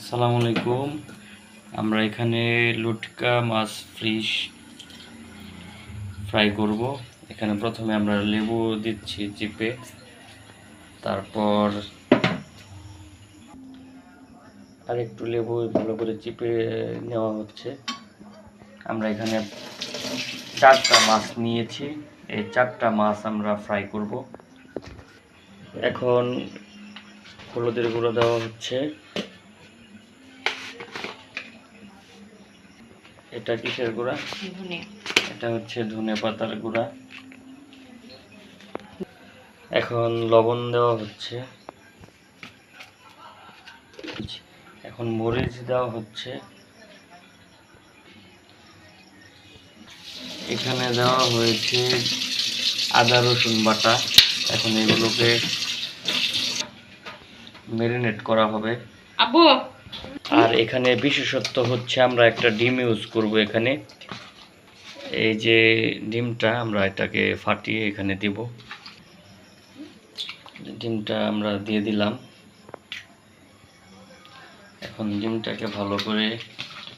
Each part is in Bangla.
আসসালামু আলাইকুম। আমরা এখানে লুটকা মাছ ফিশ ফ্রাই করব। এখানে প্রথমে আমরা লেবু দিচ্ছি চিপে, তারপর আরেকটু লেবু ভালো করে চিপে নেওয়া হচ্ছে। আমরা এখানে 4টা মাছ নিয়েছি, এই 4টা মাছ আমরা ফ্রাই করব। এখন হলুদের গুঁড়ো দেওয়া হচ্ছে। এটা কিসের গুঁড়া? এটা হচ্ছে ধনে পাতার গুঁড়া। এখন লবণ দেওয়া হচ্ছে, এখন মরিচ দেওয়া হচ্ছে। এখানে দেওয়া হয়েছে আদা রসুন বাটা। এখন এগুলোকে ম্যারিনেট করা হবে। আর এখানে বিশেষত্ব হচ্ছে আমরা একটা ডিম ইউজ করব। এখানে এই যে ডিমটা আমরা এটাকে ফাটিয়ে এখানে দিব। ডিমটা আমরা দিয়ে দিলাম। এখন ডিমটাকে ভালো করে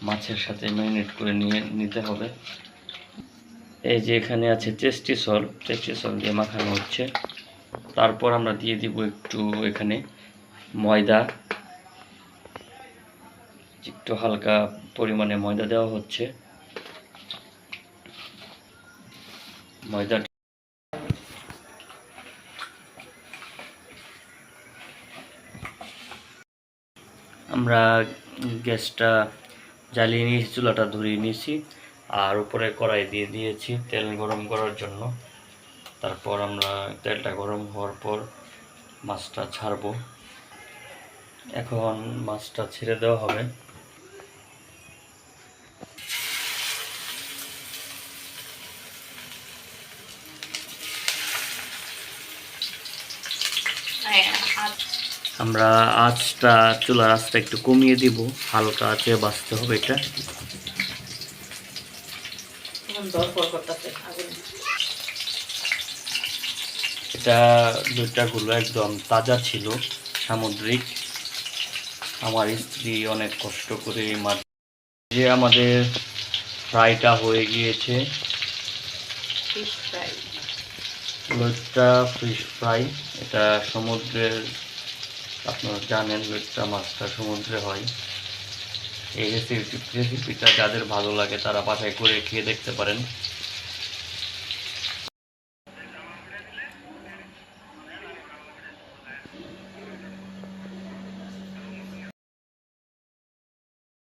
মাছের সাথে ম্যারিনেট করে নিতে হবে। এই যে এখানে আছে টেস্টি সল্ট দিয়ে মাখানো হচ্ছে। তারপর আমরা দিয়ে দিব একটু এখানে ময়দা, একটু হালকা পরিমাণে ময়দা দেওয়া হচ্ছে। ময়দা আমরা গ্যাসটা জ্বালিয়ে নিয়েছি, চুলাটা ধরিয়ে নিয়েছি, আর উপরে কড়াই দিয়ে দিয়েছি তেল গরম করার জন্য। তারপর আমরা তেলটা গরম হওয়ার পর মাছটা ছাড়বো। এখন মাছটা ছেড়ে দেওয়া হবে। আমরা চুলার আঁচটা একটু কমিয়ে দিব, হালকা আঁচে বাঁচতে হবে। এটা লুটকাগুলো একদম তাজা ছিল, সামুদ্রিক। আমার স্ত্রী অনেক কষ্ট করে মাছ যে আমাদের ফ্রাইটা হয়ে গিয়েছে। লুটকা ফিশ ফ্রাই, এটা সমুদ্রের, আপনারা জানেন লুটকা মাছটা সমুদ্রে হয়। এই রেসিপিটা যাদের ভালো লাগে তারা বাছাই করে খেয়ে দেখতে পারেন।